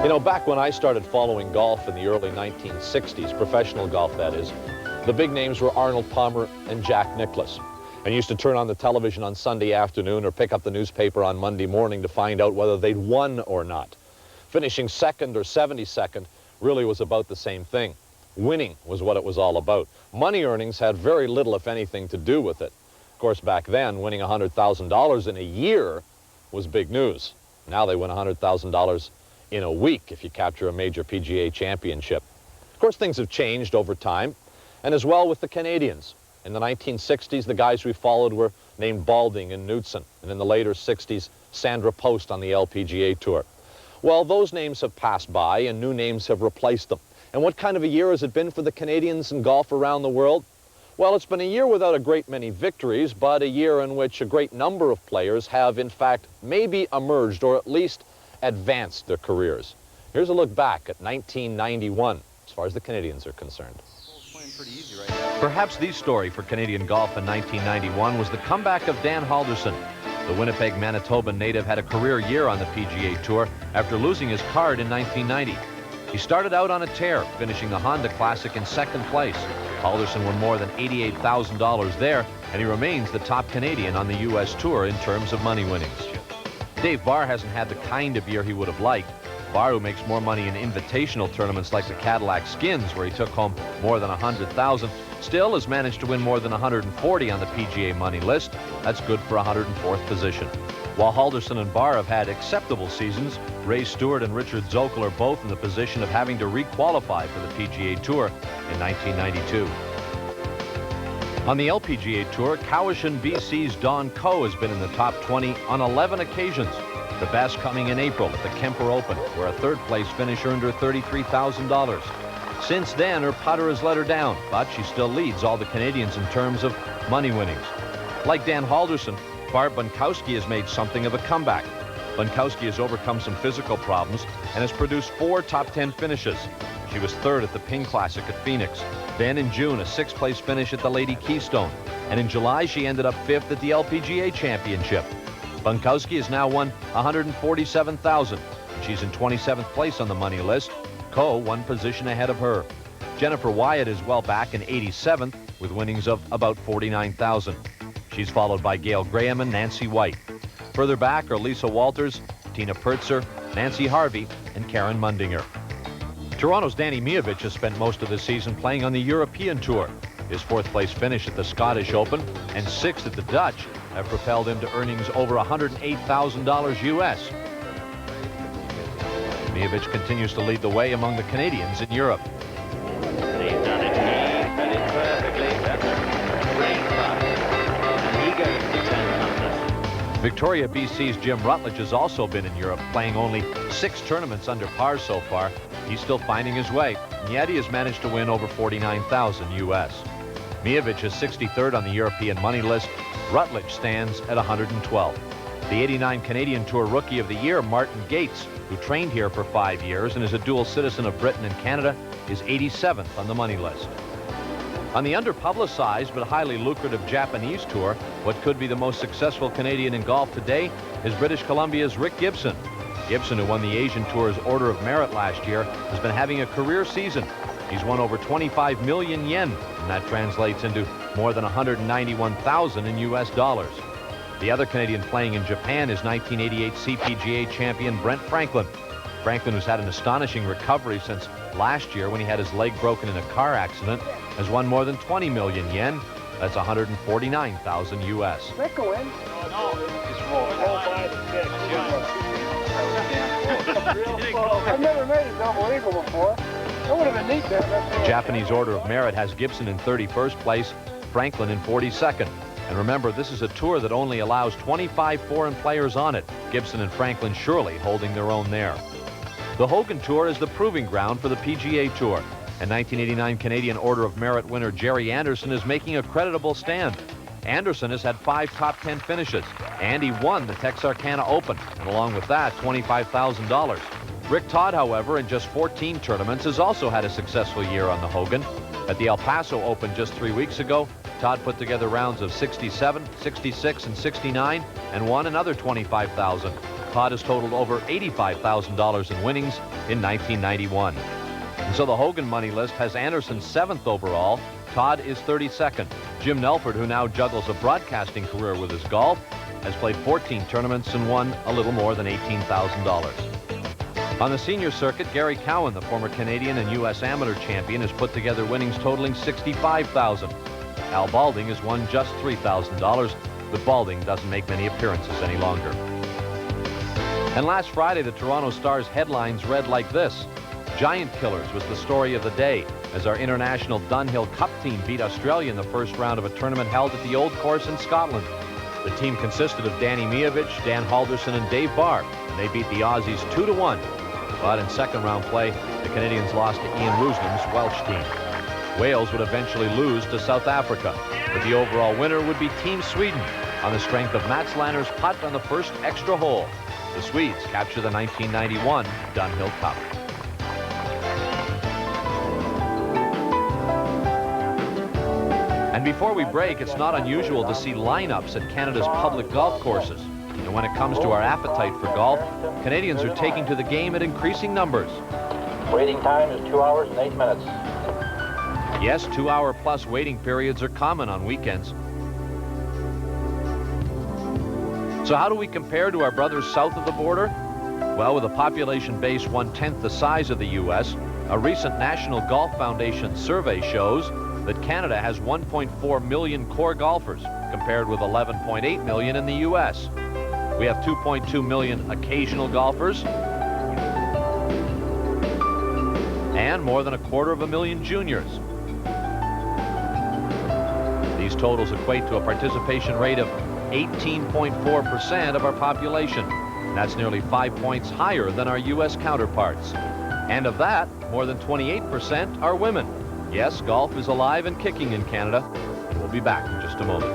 You know, back when I started following golf in the early 1960s, professional golf that is, the big names were Arnold Palmer and Jack Nicklaus. And you used to turn on the television on Sunday afternoon or pick up the newspaper on Monday morning to find out whether they'd won or not. Finishing second or 72nd really was about the same thing. Winning was what it was all about. Money earnings had very little, if anything, to do with it. Of course, back then, winning $100,000 in a year was big news. Now they win $100,000 in a week if you capture a major PGA championship. Of course, things have changed over time, and as well with the Canadians. In the 1960s, the guys we followed were named Balding and Knutson, and in the later 60s, Sandra Post on the LPGA Tour. Well, those names have passed by, and new names have replaced them. And what kind of a year has it been for the Canadians in golf around the world? Well, it's been a year without a great many victories, but a year in which a great number of players have, in fact, maybe emerged or at least advanced their careers. Here's a look back at 1991, as far as the Canadians are concerned. Perhaps the story for Canadian golf in 1991 was the comeback of Dan Halderson. The Winnipeg, Manitoban native had a career year on the PGA Tour after losing his card in 1990. He started out on a tear, finishing the Honda Classic in second place. Halderson won more than $88,000 there, and he remains the top Canadian on the U.S. Tour in terms of money winnings. Dave Barr hasn't had the kind of year he would have liked. Barr, who makes more money in invitational tournaments like the Cadillac Skins, where he took home more than $100,000, still has managed to win more than 140 on the PGA money list. That's good for 104th position. While Halderson and Barr have had acceptable seasons, Ray Stewart and Richard Zokel are both in the position of having to re-qualify for the PGA Tour in 1992. On the LPGA Tour, Cowichan, BC's Don Coe has been in the top 20 on 11 occasions. The best coming in April at the Kemper Open, where a third-place finish earned her $33,000. Since then, her putter has let her down, but she still leads all the Canadians in terms of money winnings. Like Dan Halderson, Barb Bunkowski has made something of a comeback. Bunkowski has overcome some physical problems and has produced 4 top 10 finishes. She was third at the Ping Classic at Phoenix. Then in June, a 6th-place finish at the Lady Keystone. And in July, she ended up 5th at the LPGA Championship. Bunkowski has now won $147,000, and she's in 27th place on the money list. Coe 1 position ahead of her. Jennifer Wyatt is well back in 87th with winnings of about $49,000. She's followed by Gail Graham and Nancy White. Further back are Lisa Walters, Tina Pertzer, Nancy Harvey, and Karen Mundinger. Toronto's Danny Mijovich has spent most of the season playing on the European Tour. His 4th-place finish at the Scottish Open and 6th at the Dutch have propelled him to earnings over $108,000 U.S. Mijovich continues to lead the way among the Canadians in Europe. He's done it. He did it perfectly. That's a great putt. And he goes to 10 under. Victoria, BC's Jim Rutledge has also been in Europe, playing only 6 tournaments under par so far. He's still finding his way, and yet he has managed to win over $49,000 U.S. Mijovich is 63rd on the European money list. Rutledge stands at 112th. The '89 Canadian Tour Rookie of the Year, Martin Gates, who trained here for 5 years and is a dual citizen of Britain and Canada, is 87th on the money list. On the underpublicized but highly lucrative Japanese Tour, what could be the most successful Canadian in golf today is British Columbia's Rick Gibson. Gibson, who won the Asian Tour's Order of Merit last year, has been having a career season. He's won over 25 million yen, and that translates into more than 191,000 in U.S. dollars. The other Canadian playing in Japan is 1988 CPGA champion Brent Franklin. Franklin, who's had an astonishing recovery since last year when he had his leg broken in a car accident, has won more than 20 million yen. That's 149,000 U.S. Rick go in? No, it's 4. 5 and 6. I've never made a double eagle before. That would have been neat there. The Japanese Order of Merit has Gibson in 31st place, Franklin in 42nd. And remember, this is a tour that only allows 25 foreign players on it. Gibson and Franklin surely holding their own there. The Hogan Tour is the proving ground for the PGA Tour. And 1989 Canadian Order of Merit winner Jerry Anderson is making a creditable stand. Anderson has had 5 top 10 finishes, and he won the Texarkana Open, and along with that, $25,000. Rick Todd, however, in just 14 tournaments, has also had a successful year on the Hogan. At the El Paso Open just 3 weeks ago, Todd put together rounds of 67, 66, and 69, and won another $25,000. Todd has totaled over $85,000 in winnings in 1991. And so the Hogan money list has Anderson 7th overall. Todd is 32nd. Jim Nelford, who now juggles a broadcasting career with his golf, has played 14 tournaments and won a little more than $18,000. On the senior circuit, Gary Cowan, the former Canadian and U.S. amateur champion, has put together winnings totaling $65,000. Al Balding has won just $3,000, but Balding doesn't make many appearances any longer. And last Friday, the Toronto Star's headlines read like this. Giant Killers was the story of the day as our International Dunhill Cup team beat Australia in the first round of a tournament held at the Old Course in Scotland. The team consisted of Danny Miovich, Dan Halderson, and Dave Barr, and they beat the Aussies 2-1. But in second round play, the Canadians lost to Ian Rusnam's Welsh team. Wales would eventually lose to South Africa, but the overall winner would be Team Sweden on the strength of Mats Lanner's putt on the first extra hole. The Swedes capture the 1991 Dunhill Cup. And before we break, it's not unusual to see lineups at Canada's public golf courses. And when it comes to our appetite for golf, Canadians are taking to the game at increasing numbers. Waiting time is 2 hours and 8 minutes. Yes, 2-hour-plus waiting periods are common on weekends. So how do we compare to our brothers south of the border? Well, with a population base 1/10 the size of the U.S., a recent National Golf Foundation survey shows that Canada has 1.4 million core golfers, compared with 11.8 million in the U.S. We have 2.2 million occasional golfers and more than 250,000 juniors. These totals equate to a participation rate of 18.4% of our population. That's nearly 5 points higher than our U.S. counterparts. And of that, more than 28% are women. Yes, golf is alive and kicking in Canada, and we'll be back in just a moment.